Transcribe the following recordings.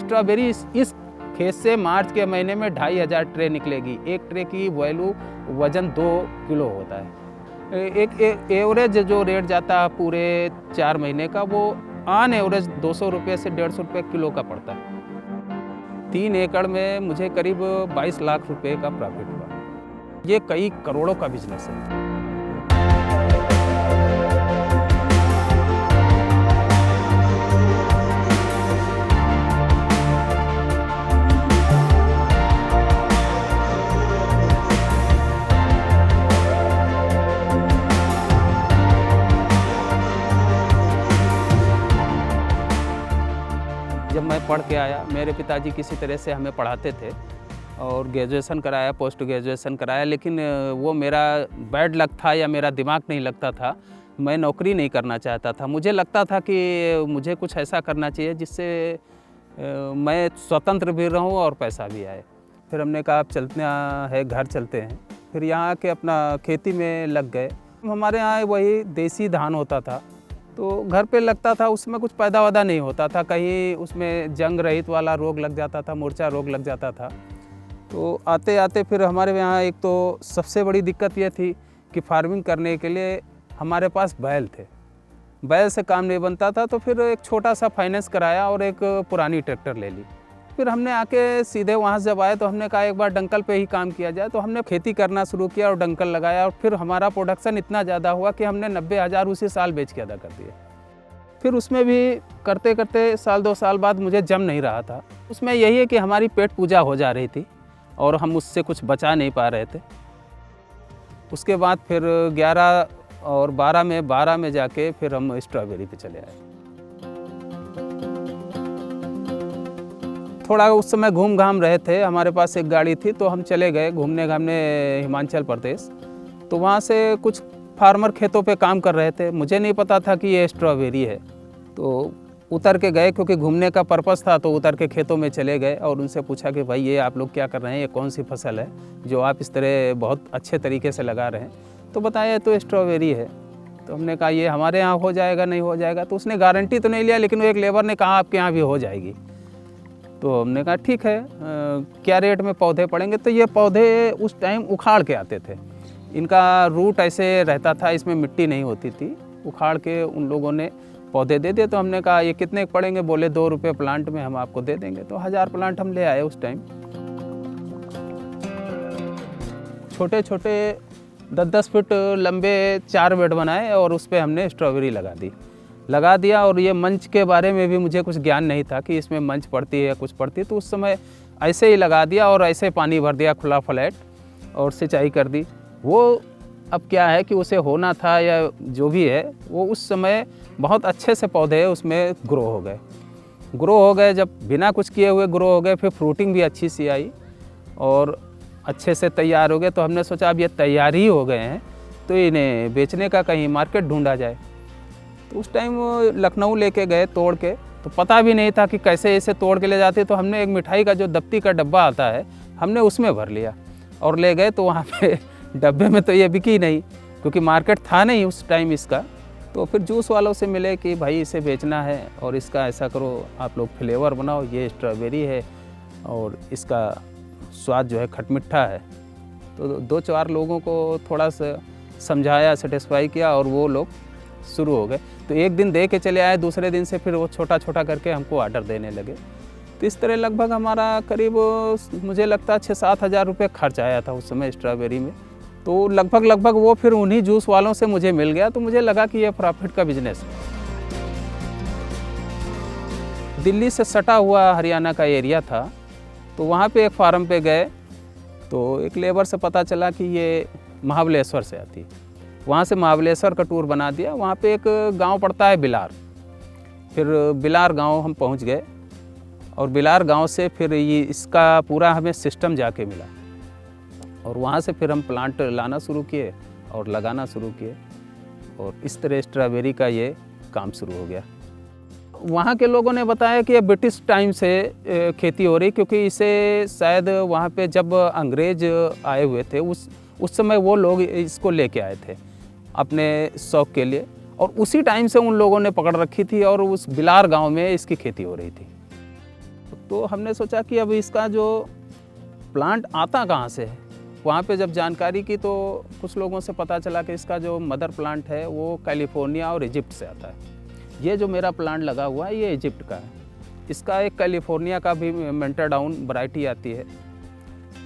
Strawberry इस खेत से मार्च के महीने में 2500 ट्रे निकलेगी। एक ट्रे की वज़न 2 किलो होता है। एक एवरेज जो रेट जाता है पूरे 4 महीने का, वो ऑन एवरेज 200 रुपये से 150 रुपये किलो का पड़ता है। 3 एकड़ में मुझे करीब 22 लाख रुपए का प्रॉफिट हुआ। ये कई करोड़ों का बिजनेस है। जब मैं पढ़ के आया, मेरे पिताजी किसी तरह से हमें पढ़ाते थे और ग्रेजुएशन कराया, पोस्ट ग्रेजुएशन कराया, लेकिन वो मेरा बैड लक था या मेरा दिमाग नहीं लगता था। मैं नौकरी नहीं करना चाहता था। मुझे लगता था कि मुझे कुछ ऐसा करना चाहिए जिससे मैं स्वतंत्र भी रहूं और पैसा भी आए। फिर हमने कहा अब चलते हैं, घर चलते हैं। फिर यहाँ आके अपना खेती में लग गए। हमारे यहाँ वही देसी धान होता था, तो घर पे लगता था, उसमें कुछ पैदा नहीं होता था। कहीं उसमें जंग रहित वाला रोग लग जाता था, मूर्छा रोग लग जाता था। तो आते आते फिर हमारे यहाँ एक तो सबसे बड़ी दिक्कत ये थी कि फार्मिंग करने के लिए हमारे पास बैल थे। बैल से काम नहीं बनता था, तो फिर एक छोटा सा फाइनेंस कराया और एक पुरानी ट्रैक्टर ले ली। फिर हमने आके सीधे वहाँ से जब आए तो हमने कहा एक बार डंकल पे ही काम किया जाए। तो हमने खेती करना शुरू किया और डंकल लगाया, और फिर हमारा प्रोडक्शन इतना ज़्यादा हुआ कि हमने 90,000 उसी साल बेच के अदा कर दिए। फिर उसमें भी करते करते साल 2 साल बाद मुझे जम नहीं रहा था। उसमें यही है कि हमारी पेट पूजा हो जा रही थी और हम उससे कुछ बचा नहीं पा रहे थे। उसके बाद फिर 11 और 12 में जाके फिर हम स्ट्रॉबेरी पे चले आए। थोड़ा उस समय घूम घाम रहे थे, हमारे पास एक गाड़ी थी, तो हम चले गए घूमने घामने हिमाचल प्रदेश। तो वहाँ से कुछ फार्मर खेतों पे काम कर रहे थे। मुझे नहीं पता था कि ये स्ट्रॉबेरी है, तो उतर के गए, क्योंकि घूमने का पर्पस था। तो उतर के खेतों में चले गए और उनसे पूछा कि भाई ये आप लोग क्या कर रहे हैं, ये कौन सी फसल है जो आप इस तरह बहुत अच्छे तरीके से लगा रहे हैं। तो बताया तो स्ट्रॉबेरी है। तो हमने कहा ये हमारे यहाँ हो जाएगा, नहीं हो जाएगा। तो उसने गारंटी तो नहीं लिया, लेकिन वो एक लेबर ने कहा आपके यहाँ भी हो जाएगी। तो हमने कहा ठीक है, क्या रेट में पौधे पड़ेंगे। तो ये पौधे उस टाइम उखाड़ के आते थे। इनका रूट ऐसे रहता था, इसमें मिट्टी नहीं होती थी। उखाड़ के उन लोगों ने पौधे दे दिए। तो हमने कहा ये कितने पड़ेंगे, बोले 2 रुपये प्लांट में हम आपको दे देंगे। तो 1000 प्लांट हम ले आए उस टाइम। छोटे छोटे 10-10 फीट लंबे 4 बेड बनाए और उस पर हमने स्ट्रॉबेरी लगा दिया। और ये मंच के बारे में भी मुझे कुछ ज्ञान नहीं था कि इसमें मंच पड़ती है या कुछ पड़ती है। तो उस समय ऐसे ही लगा दिया और ऐसे पानी भर दिया खुला फ्लैट और सिंचाई कर दी। वो अब क्या है कि उसे होना था या जो भी है, वो उस समय बहुत अच्छे से पौधे उसमें ग्रो हो गए। जब बिना कुछ किए हुए ग्रो हो गए, फिर फ्रूटिंग भी अच्छी सी आई और अच्छे से तैयार हो गए। तो हमने सोचा अब ये तैयार ही हो गए हैं, तो इन्हें बेचने का कहीं मार्केट ढूंढा जाए। तो उस टाइम लखनऊ लेके गए तोड़ के, तो पता भी नहीं था कि कैसे इसे तोड़ के ले जाते। तो हमने एक मिठाई का जो दफ्ती का डब्बा आता है, हमने उसमें भर लिया और ले गए। तो वहाँ पे डब्बे में तो ये बिकी नहीं, क्योंकि मार्केट था नहीं उस टाइम इसका। तो फिर जूस वालों से मिले कि भाई इसे बेचना है और इसका ऐसा करो, आप लोग फ्लेवर बनाओ, ये स्ट्रॉबेरी है और इसका स्वाद जो है खटमिठा है। तो 2-4 लोगों को थोड़ा सा समझाया, सेटिस्फाई किया और वो लोग शुरू हो गए। तो एक दिन दे के चले आए, दूसरे दिन से फिर वो छोटा छोटा करके हमको ऑर्डर देने लगे। तो इस तरह लगभग हमारा करीब मुझे लगता है 6-7 हज़ार रुपये खर्च आया था उस समय स्ट्रॉबेरी में। तो लगभग वो फिर उन्हीं जूस वालों से मुझे मिल गया। तो मुझे लगा कि ये प्रॉफिट का बिजनेस है। दिल्ली से सटा हुआ हरियाणा का एरिया था, तो वहाँ पे एक फार्म पे गए। तो एक लेबर से पता चला कि ये महाबलेश्वर से आती है। वहाँ से महाबलेश्वर का टूर बना दिया। वहाँ पे एक गांव पड़ता है बिलार। फिर बिलार गांव हम पहुँच गए और बिलार गांव से फिर ये इसका पूरा हमें सिस्टम जाके मिला और वहाँ से फिर हम प्लांट लाना शुरू किए और लगाना शुरू किए और इस तरह स्ट्रॉबेरी का ये काम शुरू हो गया। वहाँ के लोगों ने बताया कि ये ब्रिटिश टाइम से खेती हो रही, क्योंकि इसे शायद वहाँ पे जब अंग्रेज आए हुए थे उस समय वो लोग इसको लेके आए थे अपने शौक के लिए, और उसी टाइम से उन लोगों ने पकड़ रखी थी और उस बिलार गांव में इसकी खेती हो रही थी। तो हमने सोचा कि अब इसका जो प्लांट आता कहाँ से है। वहाँ पे जब जानकारी की तो कुछ लोगों से पता चला कि इसका जो मदर प्लांट है वो कैलिफोर्निया और इजिप्ट से आता है। ये जो मेरा प्लांट लगा हुआ है ये इजिप्ट का है। इसका एक कैलिफोर्निया का भी मेंटरडाउन वैरायटी आती है।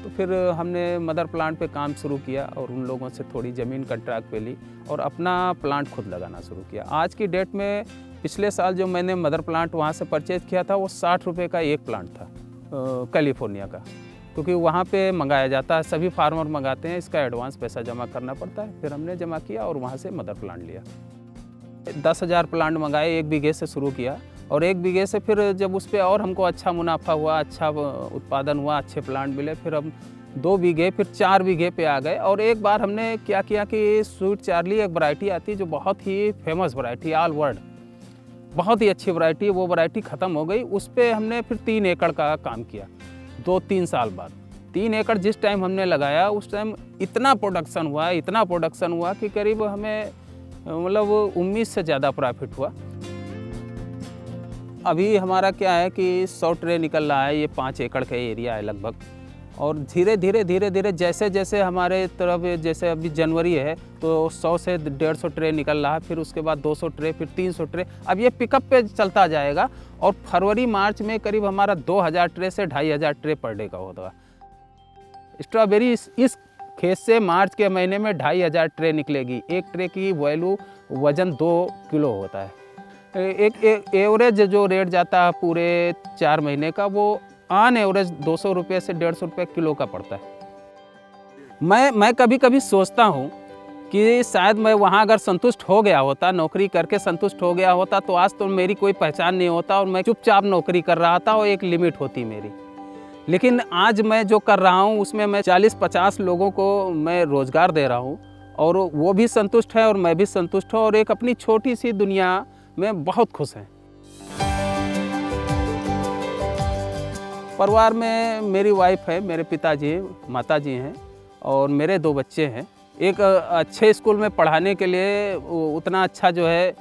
तो फिर हमने मदर प्लांट पे काम शुरू किया और उन लोगों से थोड़ी ज़मीन कॉन्ट्रैक्ट पे ली और अपना प्लांट खुद लगाना शुरू किया। आज की डेट में पिछले साल जो मैंने मदर प्लांट वहाँ से परचेज़ किया था वो 60 रुपये का एक प्लांट था कैलिफोर्निया का, क्योंकि वहाँ पे मंगाया जाता है, सभी फार्मर मंगाते हैं, इसका एडवांस पैसा जमा करना पड़ता है। फिर हमने जमा किया और वहाँ से मदर प्लांट लिया। 10,000 प्लांट मंगाए, 1 बीघे से शुरू किया और 1 बीघे से फिर जब उस पर और हमको अच्छा मुनाफा हुआ, अच्छा उत्पादन हुआ, अच्छे प्लांट मिले, फिर हम 2 बीघे फिर 4 बीघे पे आ गए। और एक बार हमने क्या किया कि स्वीट चार्ली एक वैरायटी आती है जो बहुत ही फेमस वैरायटी, ऑल वर्ल्ड बहुत ही अच्छी वैरायटी है, वो वैरायटी ख़त्म हो गई। उस पर हमने फिर 3 एकड़ का काम किया 2-3 साल बाद। 3 एकड़ जिस टाइम हमने लगाया उस टाइम इतना प्रोडक्शन हुआ कि करीब हमें मतलब उम्मीद से ज़्यादा प्रॉफिट हुआ। अभी हमारा क्या है कि 100 ट्रे निकल रहा है, ये 5 एकड़ का एरिया है लगभग। और धीरे धीरे जैसे जैसे हमारे तरफ, जैसे अभी जनवरी है तो 100 से 150 ट्रे निकल रहा है, फिर उसके बाद 200 ट्रे, फिर 300 ट्रे, अब ये पिकअप पे चलता जाएगा। और फरवरी मार्च में करीब हमारा 2000 ट्रे से 2500 ट्रे पर डे का होगा। स्ट्रॉबेरी इस खेत से मार्च के महीने में 2500 ट्रे निकलेगी। एक ट्रे की वैल्यू वज़न 2 किलो होता है। एक एवरेज जो रेट जाता है पूरे 4 महीने का, वो ऑन एवरेज 200 रुपये से 150 रुपये किलो का पड़ता है। मैं कभी कभी सोचता हूँ कि शायद मैं वहाँ अगर संतुष्ट हो गया होता, नौकरी करके संतुष्ट हो गया होता, तो आज तो मेरी कोई पहचान नहीं होता और मैं चुपचाप नौकरी कर रहा था और एक लिमिट होती मेरी। लेकिन आज मैं जो कर रहा हूँ उसमें मैं 40-50 लोगों को मैं रोज़गार दे रहा हूँ और वो भी संतुष्ट है और मैं भी संतुष्ट हूँ और एक अपनी छोटी सी दुनिया में बहुत खुश हैं। परिवार में मेरी वाइफ है, मेरे पिताजी, माताजी हैं और मेरे 2 बच्चे हैं। एक अच्छे स्कूल में पढ़ाने के लिए उतना अच्छा जो है,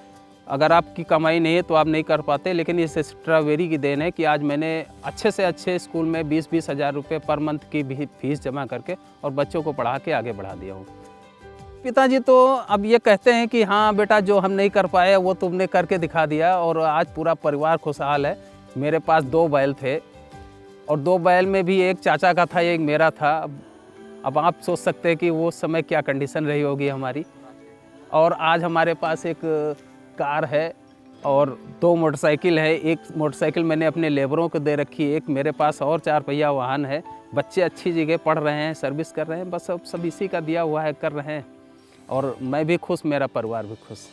अगर आपकी कमाई नहीं है तो आप नहीं कर पाते, लेकिन इस स्ट्रॉबेरी की देन है कि आज मैंने अच्छे से अच्छे स्कूल में 20-20 हज़ार रुपये पर मंथ की भी फीस जमा करके और बच्चों को पढ़ा के आगे बढ़ा दिया हूँ। पिताजी तो अब ये कहते हैं कि हाँ बेटा, जो हम नहीं कर पाए वो तुमने करके दिखा दिया और आज पूरा परिवार खुशहाल है। मेरे पास 2 बैल थे और 2 बैल में भी एक चाचा का था, एक मेरा था। अब आप सोच सकते हैं कि वो समय क्या कंडीशन रही होगी हमारी। और आज हमारे पास एक कार है और 2 मोटरसाइकिल है। एक मोटरसाइकिल मैंने अपने लेबरों को दे रखी है, एक मेरे पास और 4 पहिया वाहन है। बच्चे अच्छी जगह पढ़ रहे हैं, सर्विस कर रहे हैं, बस अब सब इसी का दिया हुआ है, कर रहे हैं और मैं भी खुश, मेरा परिवार भी खुश।